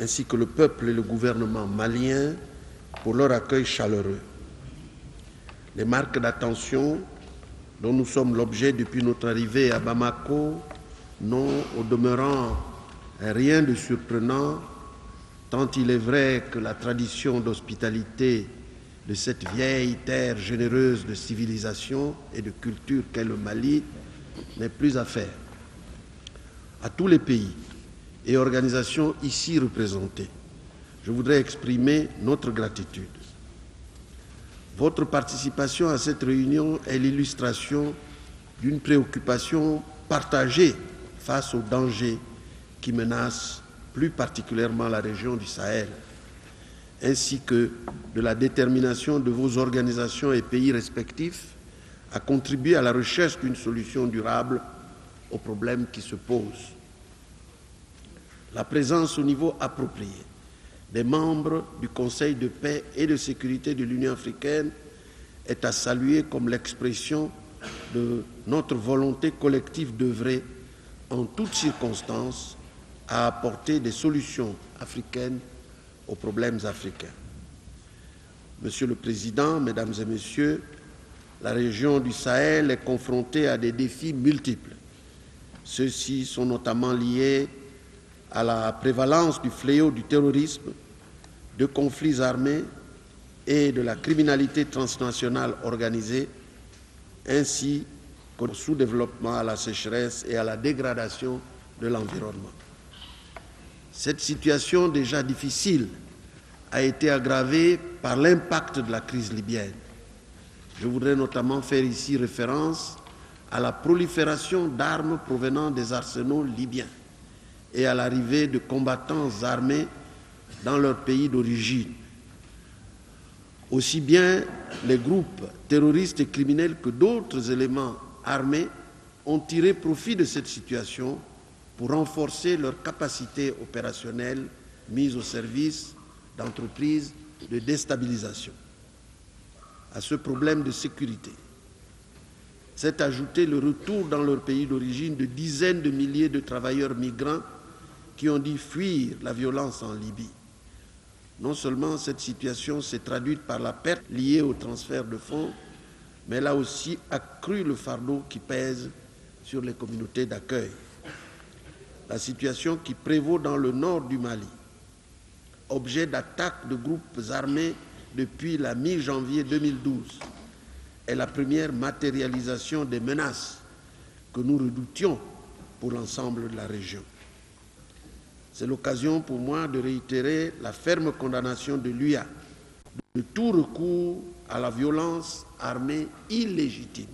ainsi que le peuple et le gouvernement malien pour leur accueil chaleureux. Les marques d'attention dont nous sommes l'objet depuis notre arrivée à Bamako n'ont au demeurant rien de surprenant, tant il est vrai que la tradition d'hospitalité de cette vieille terre généreuse de civilisation et de culture qu'est le Mali n'est plus à faire. À tous les pays et organisations ici représentées, je voudrais exprimer notre gratitude. Votre participation à cette réunion est l'illustration d'une préoccupation partagée face aux dangers qui menacent plus particulièrement la région du Sahel, ainsi que de la détermination de vos organisations et pays respectifs à contribuer à la recherche d'une solution durable aux problèmes qui se posent. La présence au niveau approprié des membres du Conseil de paix et de sécurité de l'Union africaine est à saluer comme l'expression de notre volonté collective d'œuvrer en toutes circonstances à apporter des solutions africaines aux problèmes africains. Monsieur le Président, Mesdames et Messieurs, la région du Sahel est confrontée à des défis multiples. Ceux-ci sont notamment liés à la prévalence du fléau du terrorisme, de conflits armés et de la criminalité transnationale organisée, ainsi qu'au sous-développement, à la sécheresse et à la dégradation de l'environnement. Cette situation déjà difficile a été aggravée par l'impact de la crise libyenne. Je voudrais notamment faire ici référence à la prolifération d'armes provenant des arsenaux libyens et à l'arrivée de combattants armés dans leur pays d'origine. Aussi bien les groupes terroristes et criminels que d'autres éléments armés ont tiré profit de cette situation pour renforcer leurs capacités opérationnelles mises au service d'entreprises de déstabilisation. À ce problème de sécurité s'est ajouté le retour dans leur pays d'origine de dizaines de milliers de travailleurs migrants qui ont dû fuir la violence en Libye. Non seulement cette situation s'est traduite par la perte liée au transfert de fonds, mais elle a aussi accru le fardeau qui pèse sur les communautés d'accueil. La situation qui prévaut dans le nord du Mali, objet d'attaques de groupes armés depuis la mi-janvier 2012, est la première matérialisation des menaces que nous redoutions pour l'ensemble de la région. C'est l'occasion pour moi de réitérer la ferme condamnation de l'UA de tout recours à la violence armée illégitime,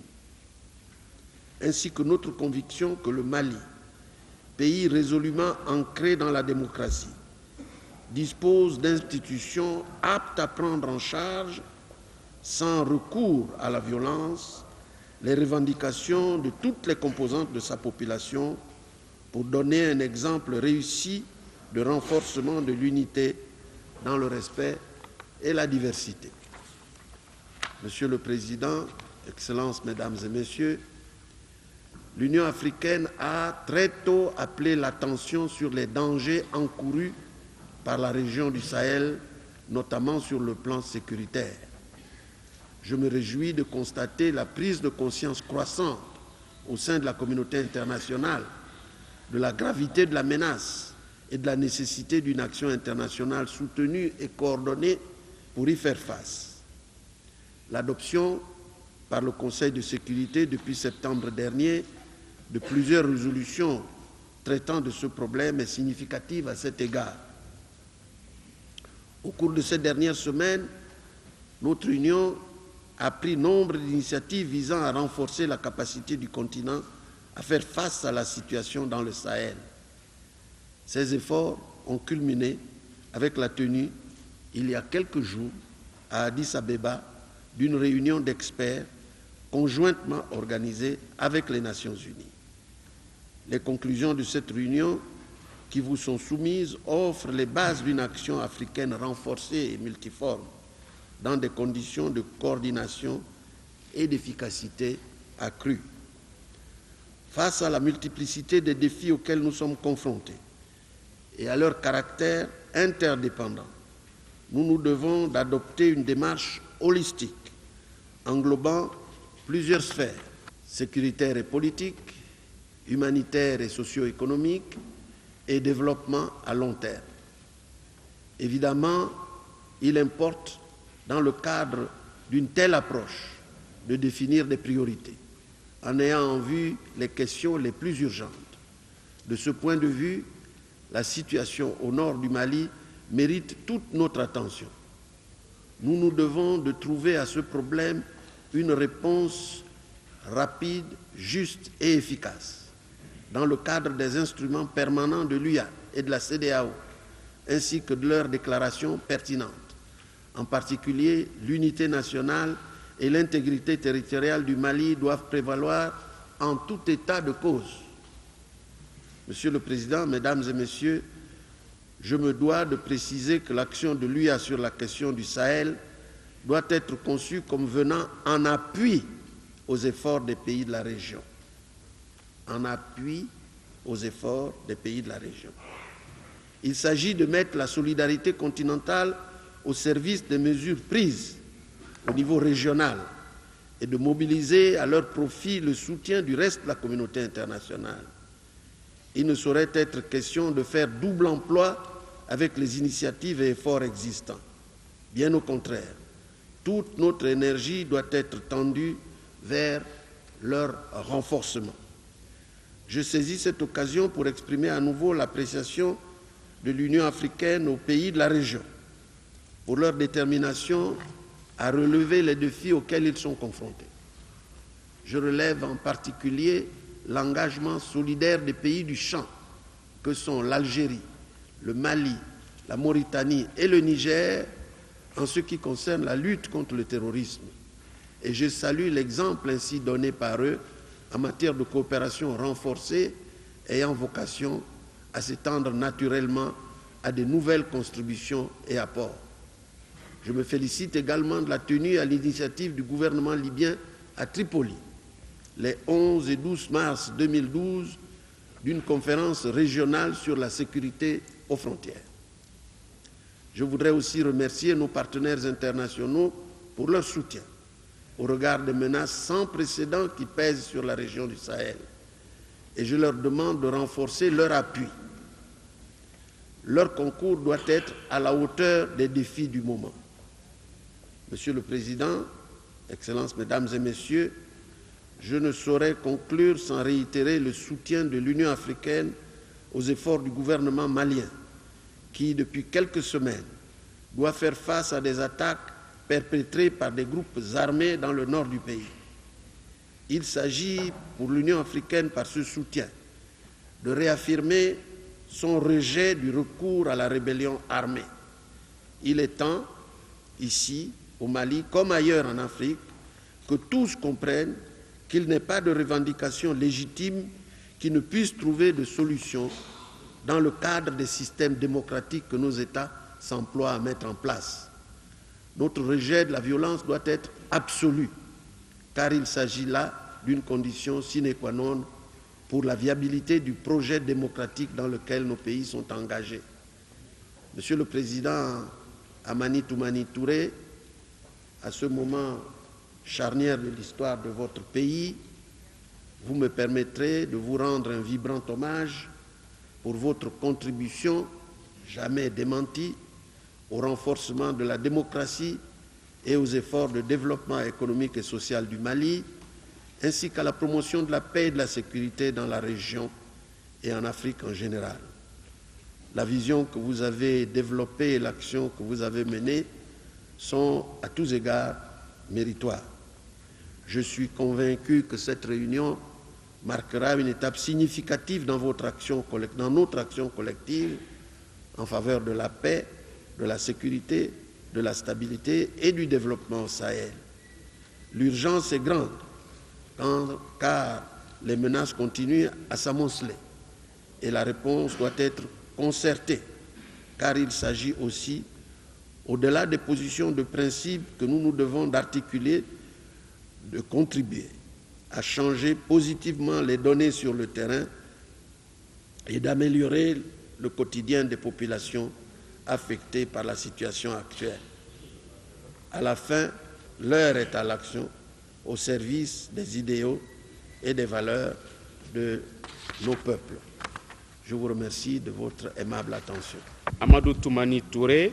ainsi que notre conviction que le Mali, pays résolument ancré dans la démocratie, dispose d'institutions aptes à prendre en charge, sans recours à la violence, les revendications de toutes les composantes de sa population pour donner un exemple réussi de renforcement de l'unité dans le respect et la diversité. Monsieur le Président, Excellences, Mesdames et Messieurs, l'Union africaine a très tôt appelé l'attention sur les dangers encourus par la région du Sahel, notamment sur le plan sécuritaire. Je me réjouis de constater la prise de conscience croissante au sein de la communauté internationale de la gravité de la menace et de la nécessité d'une action internationale soutenue et coordonnée pour y faire face. L'adoption par le Conseil de sécurité depuis septembre dernier de plusieurs résolutions traitant de ce problème est significative à cet égard. Au cours de ces dernières semaines, notre Union a pris nombre d'initiatives visant à renforcer la capacité du continent à faire face à la situation dans le Sahel. Ces efforts ont culminé avec la tenue, il y a quelques jours, à Addis Abeba, d'une réunion d'experts conjointement organisée avec les Nations Unies. Les conclusions de cette réunion qui vous sont soumises offrent les bases d'une action africaine renforcée et multiforme dans des conditions de coordination et d'efficacité accrue. Face à la multiplicité des défis auxquels nous sommes confrontés et à leur caractère interdépendants, nous nous devons d'adopter une démarche holistique, englobant plusieurs sphères, sécuritaires et politiques, humanitaires et socio-économiques, et développement à long terme. Évidemment, il importe, dans le cadre d'une telle approche, de définir des priorités, en ayant en vue les questions les plus urgentes. De ce point de vue, la situation au nord du Mali mérite toute notre attention. Nous nous devons de trouver à ce problème une réponse rapide, juste et efficace, dans le cadre des instruments permanents de l'UA et de la CEDEAO, ainsi que de leurs déclarations pertinentes. En particulier, l'unité nationale et l'intégrité territoriale du Mali doivent prévaloir en tout état de cause. Monsieur le Président, Mesdames et Messieurs, je me dois de préciser que l'action de l'UA sur la question du Sahel doit être conçue comme venant en appui aux efforts des pays de la région. En appui aux efforts des pays de la région. Il s'agit de mettre la solidarité continentale au service des mesures prises au niveau régional et de mobiliser à leur profit le soutien du reste de la communauté internationale. Il ne saurait être question de faire double emploi avec les initiatives et efforts existants. Bien au contraire, toute notre énergie doit être tendue vers leur renforcement. Je saisis cette occasion pour exprimer à nouveau l'appréciation de l'Union africaine aux pays de la région pour leur détermination à relever les défis auxquels ils sont confrontés. Je relève en particulier l'engagement solidaire des pays du champ, que sont l'Algérie, le Mali, la Mauritanie et le Niger, en ce qui concerne la lutte contre le terrorisme. Et je salue l'exemple ainsi donné par eux en matière de coopération renforcée ayant vocation à s'étendre naturellement à de nouvelles contributions et apports. Je me félicite également de la tenue à l'initiative du gouvernement libyen à Tripoli, les 11 et 12 mars 2012, d'une conférence régionale sur la sécurité aux frontières. Je voudrais aussi remercier nos partenaires internationaux pour leur soutien au regard des menaces sans précédent qui pèsent sur la région du Sahel. Et je leur demande de renforcer leur appui. Leur concours doit être à la hauteur des défis du moment. Monsieur le Président, Excellences, Mesdames et Messieurs, je ne saurais conclure sans réitérer le soutien de l'Union africaine aux efforts du gouvernement malien, qui, depuis quelques semaines, doit faire face à des attaques perpétrées par des groupes armés dans le nord du pays. Il s'agit pour l'Union africaine, par ce soutien, de réaffirmer son rejet du recours à la rébellion armée. Il est temps, ici, au Mali, comme ailleurs en Afrique, que tous comprennent qu'il n'est pas de revendication légitime qui ne puisse trouver de solution dans le cadre des systèmes démocratiques que nos États s'emploient à mettre en place. Notre rejet de la violence doit être absolu, car il s'agit là d'une condition sine qua non pour la viabilité du projet démocratique dans lequel nos pays sont engagés. Monsieur le Président Amani Toumani Touré, à ce moment charnière de l'histoire de votre pays, vous me permettrez de vous rendre un vibrant hommage pour votre contribution, jamais démentie, au renforcement de la démocratie et aux efforts de développement économique et social du Mali, ainsi qu'à la promotion de la paix et de la sécurité dans la région et en Afrique en général. La vision que vous avez développée et l'action que vous avez menée sont à tous égards méritoires. Je suis convaincu que cette réunion marquera une étape significative dans notre action collective en faveur de la paix, de la sécurité, de la stabilité et du développement au Sahel. L'urgence est grande, car les menaces continuent à s'amonceler et la réponse doit être concertée, car il s'agit aussi, au-delà des positions de principe que nous nous devons d'articuler, de contribuer à changer positivement les données sur le terrain et d'améliorer le quotidien des populations affectés par la situation actuelle. À la fin, l'heure est à l'action au service des idéaux et des valeurs de nos peuples. Je vous remercie de votre aimable attention. Amadou Toumani Touré,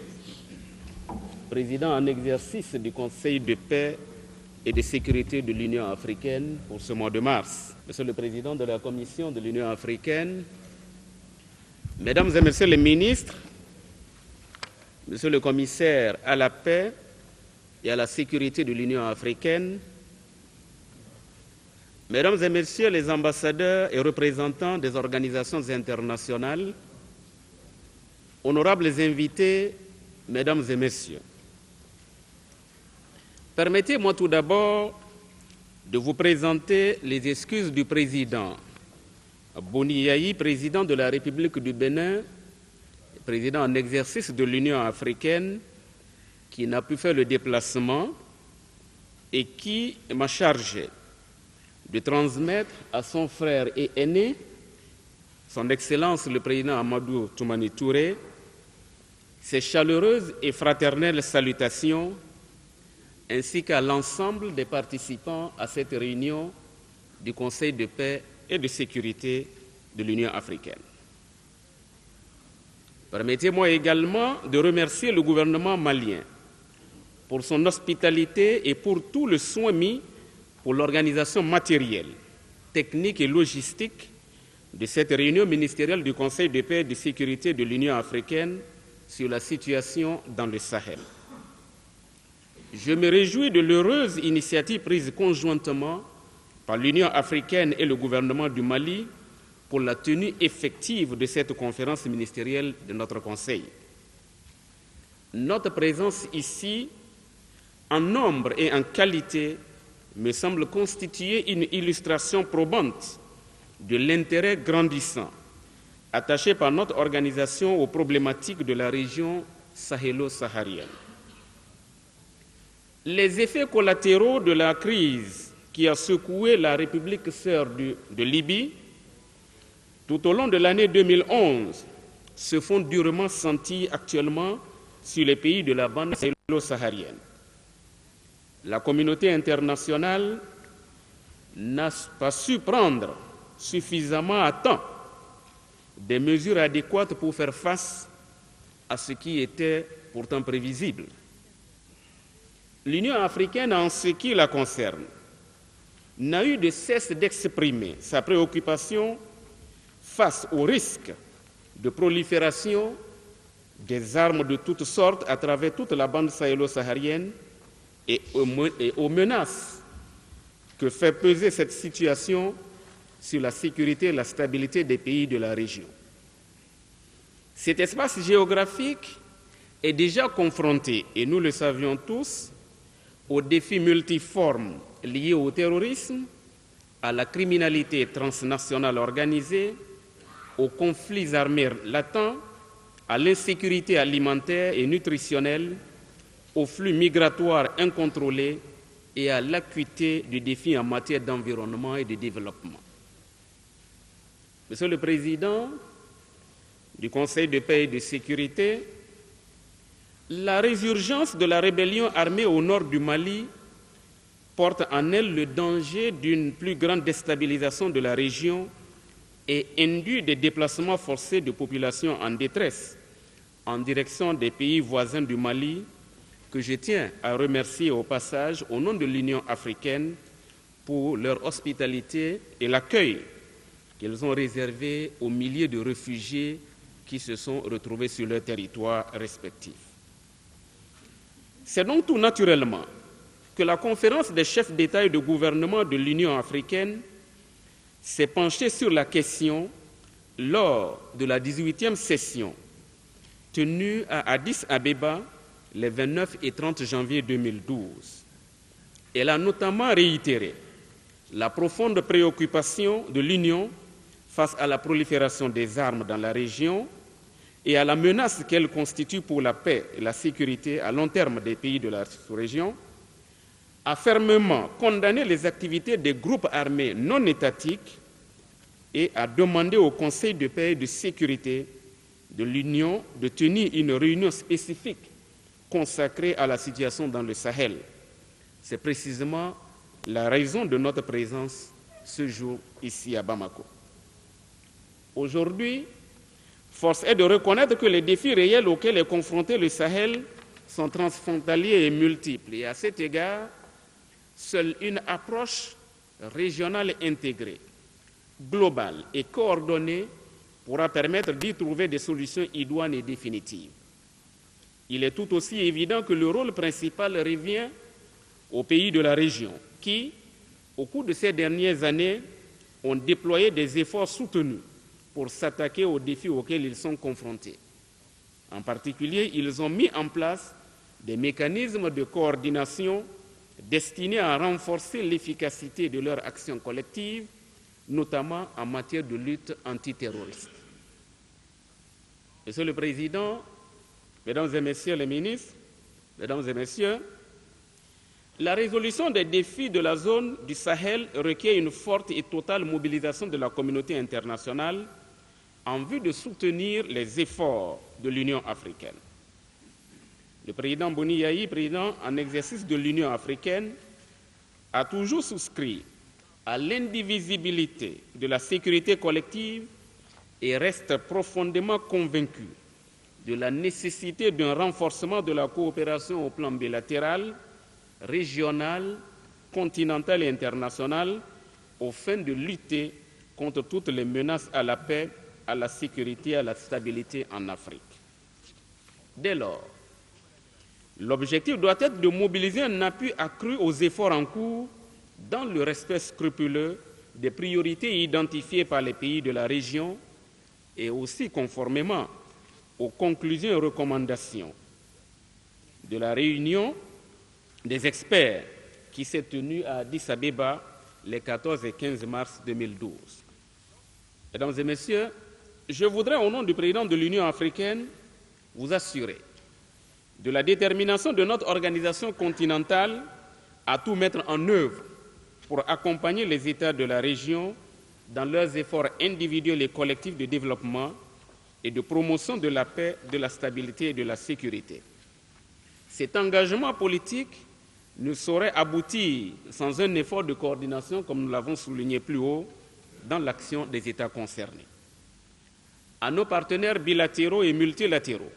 président en exercice du Conseil de paix et de sécurité de l'Union africaine pour ce mois de mars. Monsieur le Président de la Commission de l'Union africaine, Mesdames et Messieurs les ministres, Monsieur le Commissaire à la paix et à la sécurité de l'Union africaine, Mesdames et Messieurs les ambassadeurs et représentants des organisations internationales, honorables invités, Mesdames et Messieurs, permettez-moi tout d'abord de vous présenter les excuses du président Boni Yayi, président de la République du Bénin, président en exercice de l'Union africaine, qui n'a pu faire le déplacement et qui m'a chargé de transmettre à son frère et aîné, son Excellence le président Amadou Toumani Touré, ses chaleureuses et fraternelles salutations, ainsi qu'à l'ensemble des participants à cette réunion du Conseil de paix et de sécurité de l'Union africaine. Permettez-moi également de remercier le gouvernement malien pour son hospitalité et pour tout le soin mis pour l'organisation matérielle, technique et logistique de cette réunion ministérielle du Conseil de paix et de sécurité de l'Union africaine sur la situation dans le Sahel. Je me réjouis de l'heureuse initiative prise conjointement par l'Union africaine et le gouvernement du Mali pour la tenue effective de cette conférence ministérielle de notre Conseil. Notre présence ici, en nombre et en qualité, me semble constituer une illustration probante de l'intérêt grandissant attaché par notre organisation aux problématiques de la région sahélo-saharienne. Les effets collatéraux de la crise qui a secoué la République sœur de Libye tout au long de l'année 2011 se font durement sentir actuellement sur les pays de la bande sahélo-saharienne. La communauté internationale n'a pas su prendre suffisamment à temps des mesures adéquates pour faire face à ce qui était pourtant prévisible. L'Union africaine, en ce qui la concerne, n'a eu de cesse d'exprimer sa préoccupation face au risque de prolifération des armes de toutes sortes à travers toute la bande sahélo-saharienne et aux menaces que fait peser cette situation sur la sécurité et la stabilité des pays de la région. Cet espace géographique est déjà confronté, et nous le savions tous, aux défis multiformes liés au terrorisme, à la criminalité transnationale organisée, aux conflits armés latents, à l'insécurité alimentaire et nutritionnelle, aux flux migratoires incontrôlés et à l'acuité du défi en matière d'environnement et de développement. Monsieur le Président du Conseil de paix et de sécurité, la résurgence de la rébellion armée au nord du Mali porte en elle le danger d'une plus grande déstabilisation de la région et induit des déplacements forcés de populations en détresse en direction des pays voisins du Mali, que je tiens à remercier au passage au nom de l'Union africaine pour leur hospitalité et l'accueil qu'ils ont réservé aux milliers de réfugiés qui se sont retrouvés sur leur territoire respectif. C'est donc tout naturellement que la conférence des chefs d'État et de gouvernement de l'Union africaine s'est penchée sur la question lors de la 18e session tenue à Addis Abeba les 29 et 30 janvier 2012. Elle a notamment réitéré la profonde préoccupation de l'Union face à la prolifération des armes dans la région et à la menace qu'elle constitue pour la paix et la sécurité à long terme des pays de la sous-région, a fermement condamné les activités des groupes armés non étatiques et a demandé au Conseil de paix et de sécurité de l'Union de tenir une réunion spécifique consacrée à la situation dans le Sahel. C'est précisément la raison de notre présence ce jour ici à Bamako. Aujourd'hui, force est de reconnaître que les défis réels auxquels est confronté le Sahel sont transfrontaliers et multiples. Et à cet égard, seule une approche régionale intégrée, globale et coordonnée pourra permettre d'y trouver des solutions idoines et définitives. Il est tout aussi évident que le rôle principal revient aux pays de la région qui, au cours de ces dernières années, ont déployé des efforts soutenus pour s'attaquer aux défis auxquels ils sont confrontés. En particulier, ils ont mis en place des mécanismes de coordination destinés à renforcer l'efficacité de leur action collective, notamment en matière de lutte antiterroriste. Monsieur le Président, Mesdames et Messieurs les ministres, Mesdames et Messieurs, la résolution des défis de la zone du Sahel requiert une forte et totale mobilisation de la communauté internationale en vue de soutenir les efforts de l'Union africaine. Le président Boni Yayi, président en exercice de l'Union africaine, a toujours souscrit à l'indivisibilité de la sécurité collective et reste profondément convaincu de la nécessité d'un renforcement de la coopération au plan bilatéral, régional, continental et international, aux fins de lutter contre toutes les menaces à la paix, à la sécurité et à la stabilité en Afrique. Dès lors, l'objectif doit être de mobiliser un appui accru aux efforts en cours dans le respect scrupuleux des priorités identifiées par les pays de la région et aussi conformément aux conclusions et recommandations de la réunion des experts qui s'est tenue à Addis Abeba les 14 et 15 mars 2012. Mesdames et Messieurs, je voudrais, au nom du président de l'Union africaine, vous assurer de la détermination de notre organisation continentale à tout mettre en œuvre pour accompagner les États de la région dans leurs efforts individuels et collectifs de développement et de promotion de la paix, de la stabilité et de la sécurité. Cet engagement politique ne saurait aboutir sans un effort de coordination, comme nous l'avons souligné plus haut, dans l'action des États concernés. À nos partenaires bilatéraux et multilatéraux,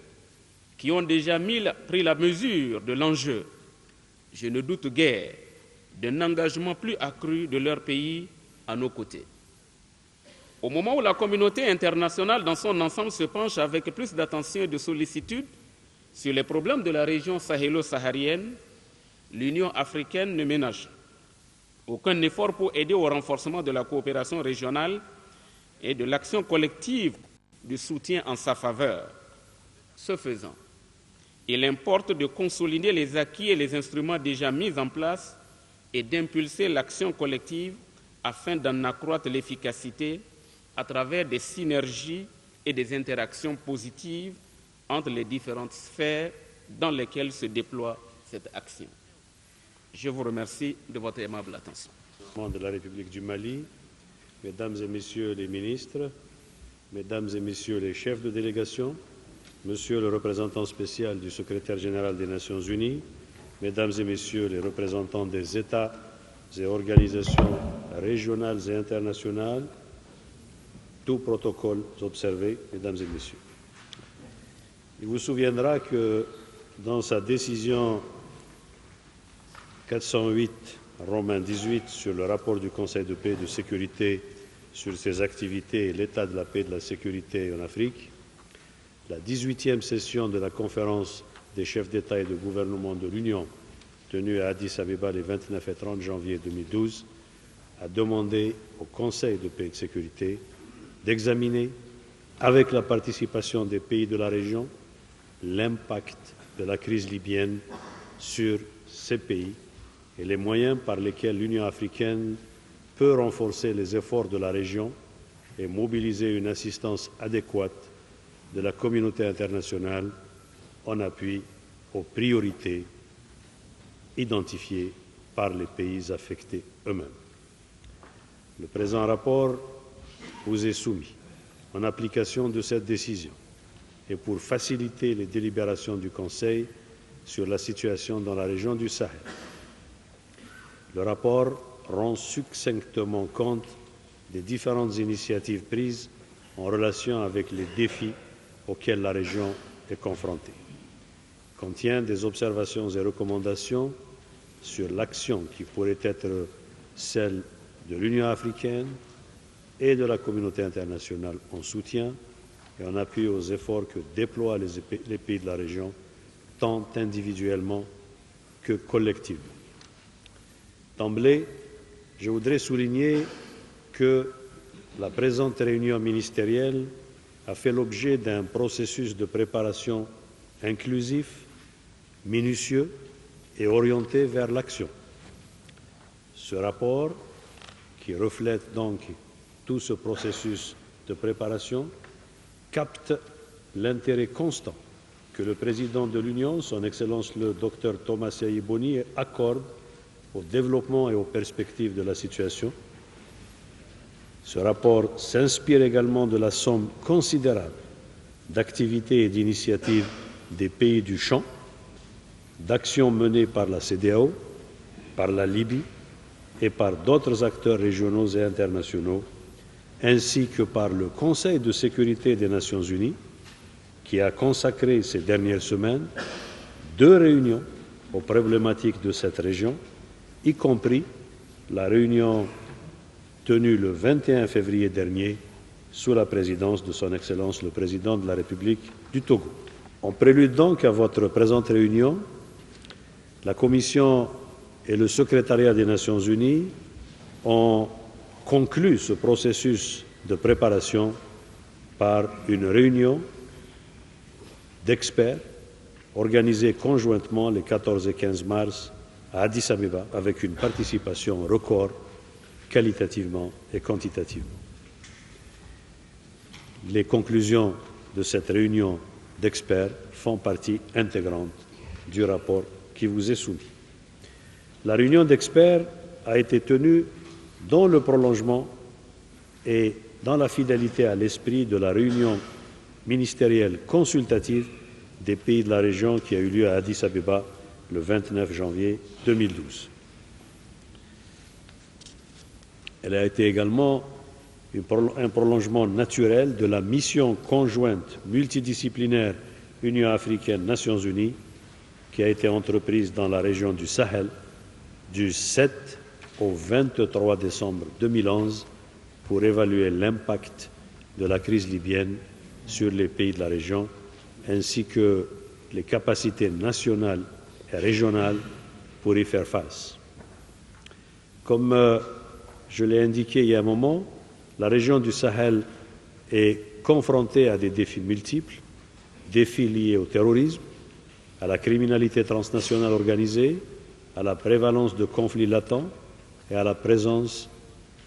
qui ont déjà pris la mesure de l'enjeu, je ne doute guère d'un engagement plus accru de leur pays à nos côtés. Au moment où la communauté internationale dans son ensemble se penche avec plus d'attention et de sollicitude sur les problèmes de la région sahélo-saharienne, l'Union africaine ne ménage aucun effort pour aider au renforcement de la coopération régionale et de l'action collective de soutien en sa faveur. Ce faisant, il importe de consolider les acquis et les instruments déjà mis en place et d'impulser l'action collective afin d'en accroître l'efficacité à travers des synergies et des interactions positives entre les différentes sphères dans lesquelles se déploie cette action. Je vous remercie de votre aimable attention. De la République du Mali, Mesdames et Messieurs les ministres, Mesdames et Messieurs les chefs de délégation, Monsieur le représentant spécial du secrétaire général des Nations Unies, Mesdames et Messieurs les représentants des États et organisations régionales et internationales, tous protocoles observés, Mesdames et Messieurs. Il vous souviendra que dans sa décision 408 Romain 18 sur le rapport du Conseil de paix et de sécurité sur ses activités et l'état de la paix et de la sécurité en Afrique, la 18e session de la conférence des chefs d'État et de gouvernement de l'Union, tenue à Addis Abeba les 29 et 30 janvier 2012, a demandé au Conseil de paix et de sécurité d'examiner, avec la participation des pays de la région, l'impact de la crise libyenne sur ces pays et les moyens par lesquels l'Union africaine peut renforcer les efforts de la région et mobiliser une assistance adéquate de la communauté internationale en appui aux priorités identifiées par les pays affectés eux-mêmes. Le présent rapport vous est soumis en application de cette décision et pour faciliter les délibérations du Conseil sur la situation dans la région du Sahel. Le rapport rend succinctement compte des différentes initiatives prises en relation avec les défis auxquels la région est confrontée. Il contient des observations et recommandations sur l'action qui pourrait être celle de l'Union africaine et de la communauté internationale en soutien et en appui aux efforts que déploient les pays de la région, tant individuellement que collectivement. D'emblée, je voudrais souligner que la présente réunion ministérielle a fait l'objet d'un processus de préparation inclusif, minutieux et orienté vers l'action. Ce rapport, qui reflète donc tout ce processus de préparation, capte l'intérêt constant que le président de l'Union, son Excellence le Dr Thomas Yayi Boni, accorde au développement et aux perspectives de la situation. Ce rapport s'inspire également de la somme considérable d'activités et d'initiatives des pays du champ, d'actions menées par la CEDEAO, par la Libye et par d'autres acteurs régionaux et internationaux, ainsi que par le Conseil de sécurité des Nations unies, qui a consacré ces dernières semaines 2 réunions aux problématiques de cette région, y compris la réunion tenue le 21 février dernier sous la présidence de son Excellence le Président de la République du Togo. En prélude donc à votre présente réunion, la Commission et le Secrétariat des Nations unies ont conclu ce processus de préparation par une réunion d'experts organisée conjointement les 14 et 15 mars à Addis Abeba avec une participation record qualitativement et quantitativement. Les conclusions de cette réunion d'experts font partie intégrante du rapport qui vous est soumis. La réunion d'experts a été tenue dans le prolongement et dans la fidélité à l'esprit de la réunion ministérielle consultative des pays de la région qui a eu lieu à Addis Abeba le 29 janvier 2012. Elle a été également un prolongement naturel de la mission conjointe multidisciplinaire Union africaine-Nations unies qui a été entreprise dans la région du Sahel du 7 au 23 décembre 2011 pour évaluer l'impact de la crise libyenne sur les pays de la région ainsi que les capacités nationales et régionales pour y faire face. Comme je l'ai indiqué il y a un moment, la région du Sahel est confrontée à des défis multiples, défis liés au terrorisme, à la criminalité transnationale organisée, à la prévalence de conflits latents et à la présence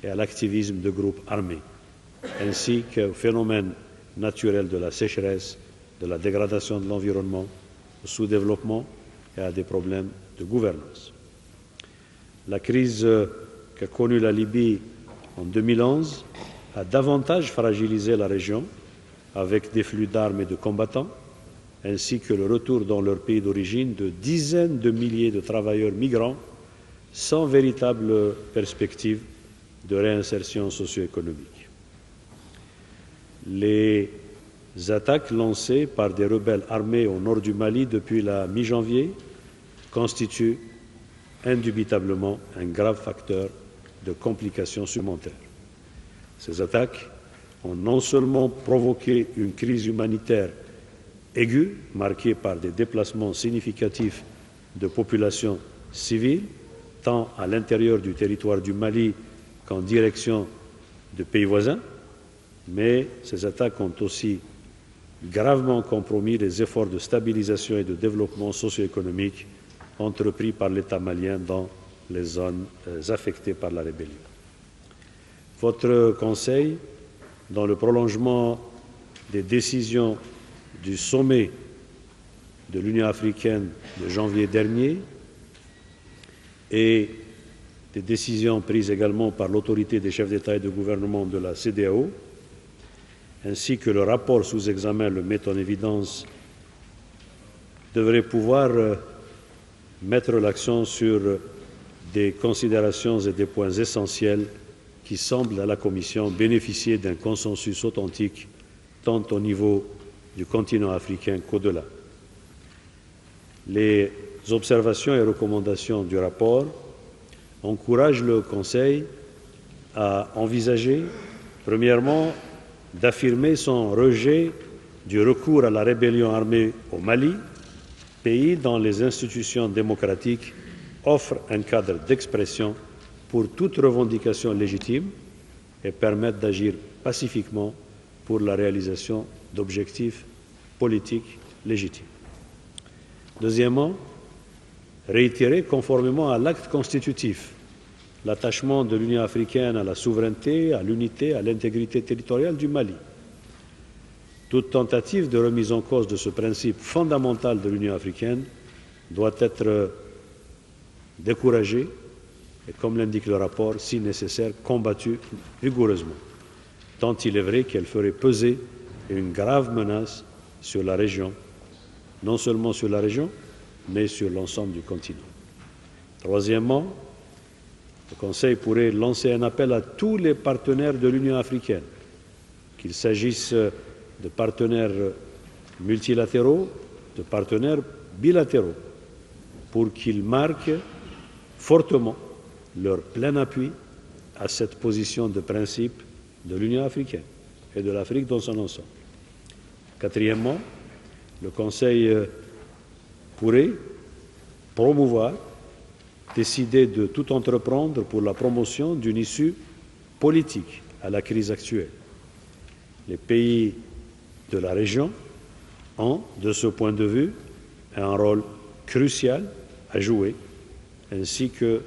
et à l'activisme de groupes armés, ainsi qu'au phénomène naturel de la sécheresse, de la dégradation de l'environnement, au sous-développement et à des problèmes de gouvernance. La crise qu'a connue la Libye en 2011 a davantage fragilisé la région avec des flux d'armes et de combattants, ainsi que le retour dans leur pays d'origine de dizaines de milliers de travailleurs migrants sans véritable perspective de réinsertion socio-économique. Les attaques lancées par des rebelles armés au nord du Mali depuis la mi-janvier constituent indubitablement un grave facteur de complications supplémentaires. Ces attaques ont non seulement provoqué une crise humanitaire aiguë, marquée par des déplacements significatifs de populations civiles, tant à l'intérieur du territoire du Mali qu'en direction de pays voisins, mais ces attaques ont aussi gravement compromis les efforts de stabilisation et de développement socio-économique entrepris par l'État malien dans les zones affectées par la rébellion. Votre Conseil, dans le prolongement des décisions du sommet de l'Union africaine de janvier dernier et des décisions prises également par l'autorité des chefs d'État et de gouvernement de la CEDEAO, ainsi que le rapport sous examen le met en évidence, devrait pouvoir mettre l'accent sur des considérations et des points essentiels qui semblent à la Commission bénéficier d'un consensus authentique tant au niveau du continent africain qu'au-delà. Les observations et recommandations du rapport encouragent le Conseil à envisager, premièrement, d'affirmer son rejet du recours à la rébellion armée au Mali, pays dont les institutions démocratiques offrent un cadre d'expression pour toute revendication légitime et permettent d'agir pacifiquement pour la réalisation d'objectifs politiques légitimes. Deuxièmement, réitérer, conformément à l'acte constitutif, l'attachement de l'Union africaine à la souveraineté, à l'unité, à l'intégrité territoriale du Mali. Toute tentative de remise en cause de ce principe fondamental de l'Union africaine doit être découragée et, comme l'indique le rapport, si nécessaire, combattue rigoureusement, tant il est vrai qu'elle ferait peser une grave menace sur la région, non seulement sur la région, mais sur l'ensemble du continent. Troisièmement, le Conseil pourrait lancer un appel à tous les partenaires de l'Union africaine, qu'il s'agisse de partenaires multilatéraux, de partenaires bilatéraux, pour qu'ils marquent fortement leur plein appui à cette position de principe de l'Union africaine et de l'Afrique dans son ensemble. Quatrièmement, le Conseil pourrait promouvoir, décider de tout entreprendre pour la promotion d'une issue politique à la crise actuelle. Les pays de la région ont, de ce point de vue, un rôle crucial à jouer, ainsi que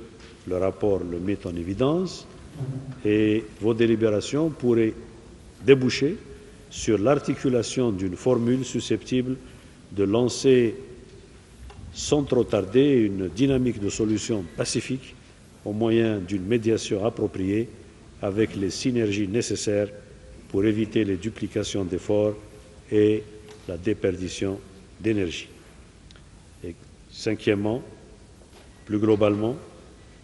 le rapport le met en évidence, et vos délibérations pourraient déboucher sur l'articulation d'une formule susceptible de lancer sans trop tarder une dynamique de solution pacifique au moyen d'une médiation appropriée avec les synergies nécessaires pour éviter les duplications d'efforts et la déperdition d'énergie. Et cinquièmement, plus globalement,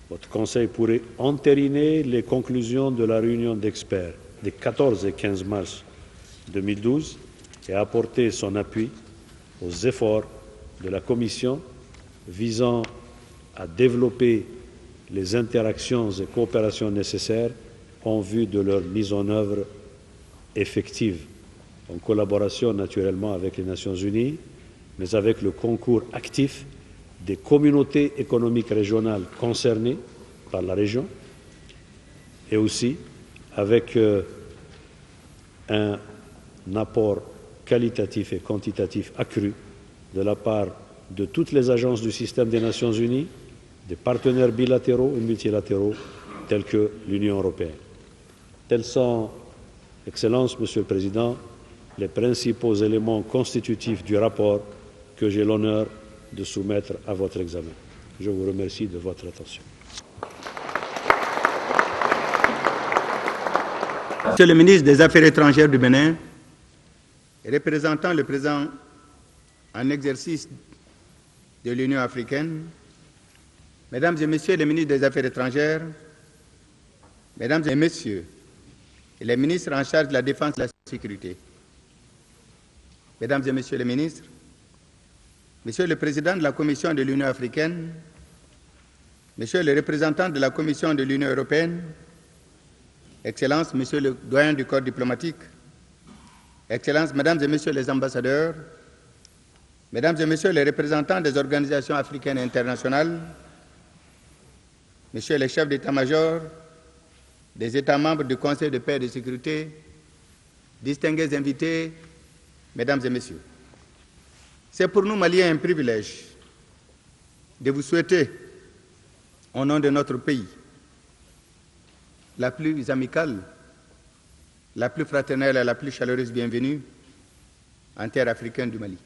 votre Conseil pourrait entériner les conclusions de la réunion d'experts des 14 et 15 mars 2012 et apporter son appui aux efforts de la Commission visant à développer les interactions et coopérations nécessaires en vue de leur mise en œuvre effective, en collaboration naturellement avec les Nations Unies, mais avec le concours actif des communautés économiques régionales concernées par la région et aussi avec un apport qualitatif et quantitatif accru de la part de toutes les agences du système des Nations Unies, des partenaires bilatéraux et multilatéraux tels que l'Union européenne. Tels sont, Excellences, Monsieur le Président, les principaux éléments constitutifs du rapport que j'ai l'honneur de soumettre à votre examen. Je vous remercie de votre attention. Monsieur le ministre des Affaires étrangères du Bénin, représentant le président en exercice de l'Union africaine, Mesdames et Messieurs les ministres des Affaires étrangères, Mesdames et Messieurs les ministres en charge de la défense et de la sécurité, Mesdames et Messieurs les ministres, Monsieur le Président de la Commission de l'Union africaine, Monsieur le représentant de la Commission de l'Union européenne, Excellences, Monsieur le doyen du corps diplomatique, Excellences, Mesdames et Messieurs les ambassadeurs, Mesdames et Messieurs les représentants des organisations africaines et internationales, Messieurs les chefs d'état-major des États membres du Conseil de paix et de sécurité, distingués invités, Mesdames et Messieurs, c'est pour nous, Maliens, un privilège de vous souhaiter, au nom de notre pays, la plus amicale, la plus fraternelle et la plus chaleureuse bienvenue en terre africaine du Mali.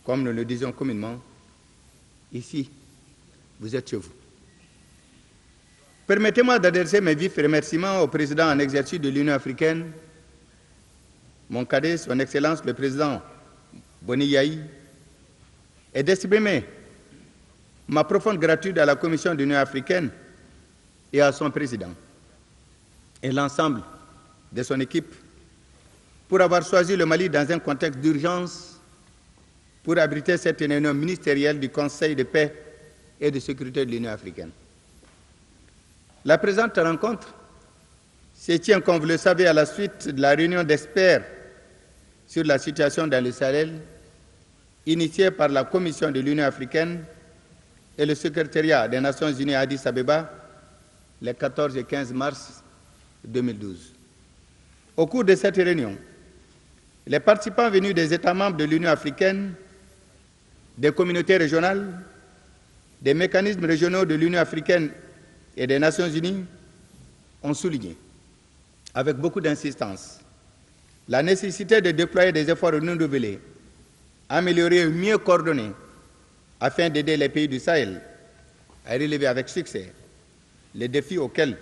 Comme nous le disons communément, ici, vous êtes chez vous. Permettez-moi d'adresser mes vifs remerciements au président en exercice de l'Union africaine, mon cadet, son Excellence le Président Boni Yaï, est d'exprimer ma profonde gratitude à la Commission de l'Union africaine et à son président et l'ensemble de son équipe pour avoir choisi le Mali dans un contexte d'urgence pour abriter cette réunion ministérielle du Conseil de paix et de sécurité de l'Union africaine. La présente rencontre se tient, comme vous le savez, à la suite de la réunion d'experts sur la situation dans le Sahel, initiée par la Commission de l'Union africaine et le secrétariat des Nations unies à Addis Abeba, les 14 et 15 mars 2012. Au cours de cette réunion, les participants venus des États membres de l'Union africaine, des communautés régionales, des mécanismes régionaux de l'Union africaine et des Nations unies ont souligné, avec beaucoup d'insistance, la nécessité de déployer des efforts renouvelés, améliorés et mieux coordonnés afin d'aider les pays du Sahel à relever avec succès les défis auxquels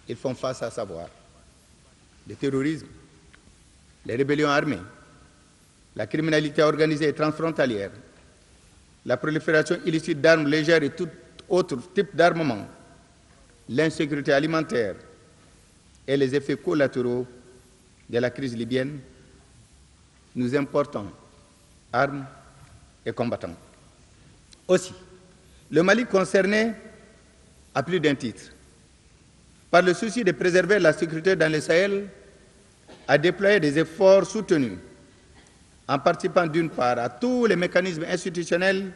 ils font face, à savoir le terrorisme, les rébellions armées, la criminalité organisée et transfrontalière, la prolifération illicite d'armes légères et tout autre type d'armement, l'insécurité alimentaire et les effets collatéraux de la crise libyenne, nous importons armes et combattants. Aussi, le Mali concerné à plus d'un titre, par le souci de préserver la sécurité dans le Sahel, a déployé des efforts soutenus en participant d'une part à tous les mécanismes institutionnels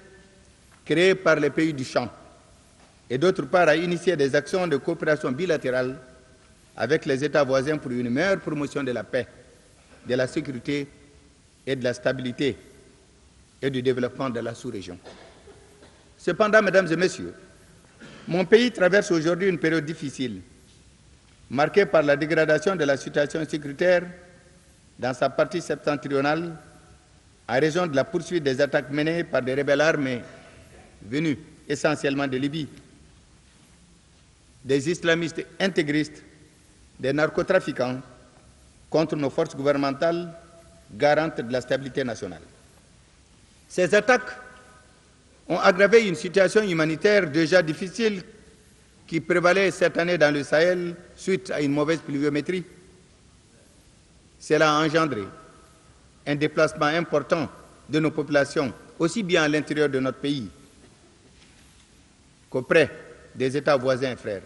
créés par les pays du champ et d'autre part à initier des actions de coopération bilatérale avec les États voisins pour une meilleure promotion de la paix, de la sécurité et de la stabilité et du développement de la sous-région. Cependant, mesdames et messieurs, mon pays traverse aujourd'hui une période difficile, marquée par la dégradation de la situation sécuritaire dans sa partie septentrionale, en raison de la poursuite des attaques menées par des rebelles armés venus essentiellement de Libye, des islamistes intégristes, des narcotrafiquants contre nos forces gouvernementales garantes de la stabilité nationale. Ces attaques ont aggravé une situation humanitaire déjà difficile qui prévalait cette année dans le Sahel suite à une mauvaise pluviométrie. Cela a engendré un déplacement important de nos populations, aussi bien à l'intérieur de notre pays qu'auprès des États voisins et frères.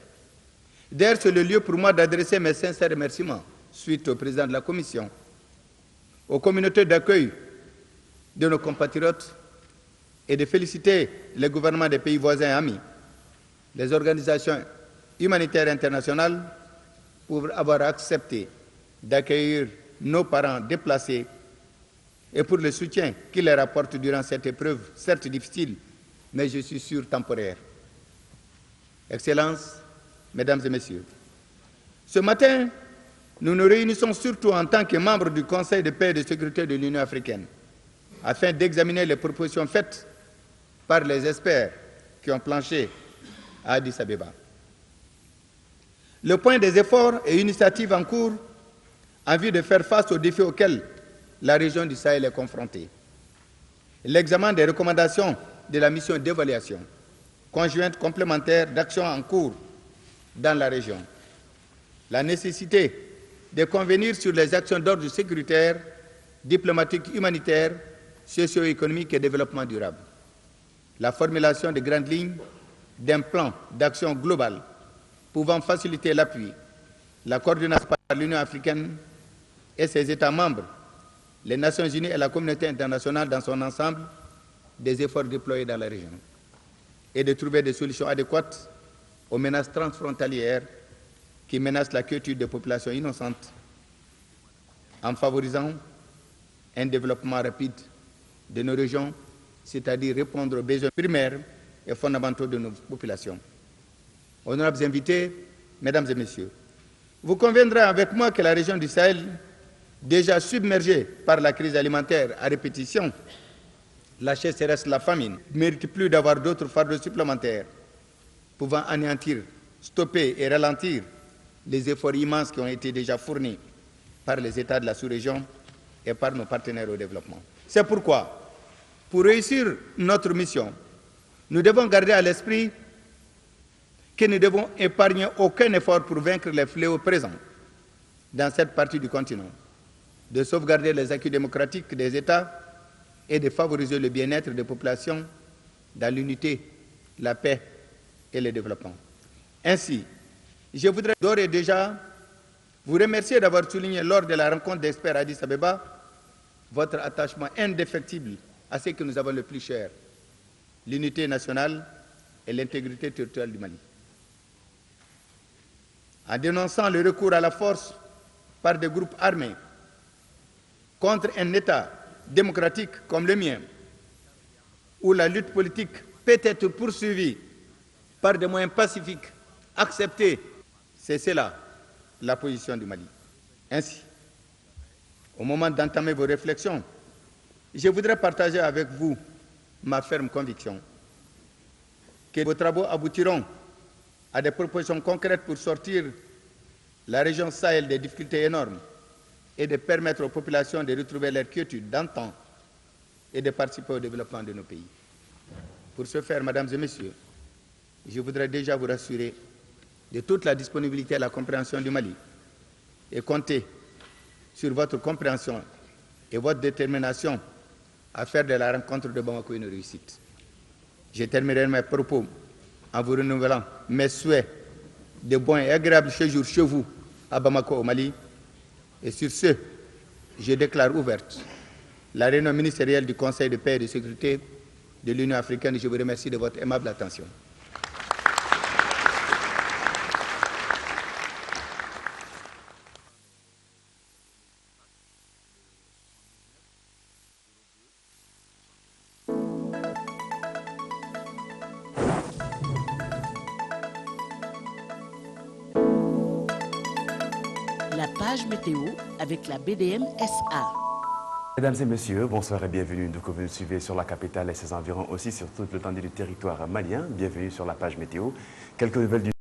D'ailleurs, c'est le lieu pour moi d'adresser mes sincères remerciements, suite au président de la Commission, aux communautés d'accueil de nos compatriotes et de féliciter les gouvernements des pays voisins et amis, les organisations humanitaires internationales pour avoir accepté d'accueillir nos parents déplacés et pour le soutien qu'ils leur apportent durant cette épreuve, certes difficile, mais je suis sûr temporaire. Excellences, Mesdames et Messieurs, ce matin, nous nous réunissons surtout en tant que membres du Conseil de paix et de sécurité de l'Union africaine, afin d'examiner les propositions faites par les experts qui ont planché à Addis Abeba. Le point des efforts et initiatives en cours en vue de faire face aux défis auxquels la région du Sahel est confrontée. L'examen des recommandations de la mission d'évaluation conjointe complémentaire d'actions en cours dans la région. La nécessité de convenir sur les actions d'ordre sécuritaire, diplomatique, humanitaire, socio-économique et développement durable. La formulation de grandes lignes d'un plan d'action global pouvant faciliter l'appui, la coordination par l'Union africaine et ses États membres, les Nations unies et la communauté internationale dans son ensemble des efforts déployés dans la région et de trouver des solutions adéquates aux menaces transfrontalières qui menacent la quiétude des populations innocentes en favorisant un développement rapide de nos régions, c'est-à-dire répondre aux besoins primaires et fondamentaux de nos populations. Honorables invités, Mesdames et Messieurs, vous conviendrez avec moi que la région du Sahel, déjà submergée par la crise alimentaire à répétition, la sécheresse, la famine, ne mérite plus d'avoir d'autres fardeaux supplémentaires pouvant anéantir, stopper et ralentir les efforts immenses qui ont été déjà fournis par les États de la sous-région et par nos partenaires au développement. C'est pourquoi, pour réussir notre mission, nous devons garder à l'esprit que nous devons épargner aucun effort pour vaincre les fléaux présents dans cette partie du continent, de sauvegarder les acquis démocratiques des États et de favoriser le bien-être des populations dans l'unité, la paix et le développement. Ainsi, je voudrais d'ores et déjà vous remercier d'avoir souligné lors de la rencontre d'experts à Addis Abeba votre attachement indéfectible à ce que nous avons le plus cher, l'unité nationale et l'intégrité territoriale du Mali. En dénonçant le recours à la force par des groupes armés contre un État démocratique comme le mien, où la lutte politique peut être poursuivie par des moyens pacifiques acceptés, c'est cela la position du Mali. Ainsi, au moment d'entamer vos réflexions, je voudrais partager avec vous ma ferme conviction que vos travaux aboutiront à des propositions concrètes pour sortir la région Sahel des difficultés énormes et de permettre aux populations de retrouver leur quiétude d'antan et de participer au développement de nos pays. Pour ce faire, mesdames et messieurs, je voudrais déjà vous rassurer de toute la disponibilité et la compréhension du Mali et compter sur votre compréhension et votre détermination à faire de la rencontre de Bamako une réussite. Je terminerai mes propos en vous renouvelant mes souhaits de bons et agréables séjours chez vous à Bamako au Mali. Et sur ce, je déclare ouverte la réunion ministérielle du Conseil de paix et de sécurité de l'Union africaine. Je vous remercie de votre aimable attention. La page météo avec la BDM SA. Mesdames et messieurs, bonsoir et bienvenue. Donc, vous nous suivez sur la capitale et ses environs, aussi sur toute l'étendue du territoire malien. Bienvenue sur la page météo. Quelques nouvelles du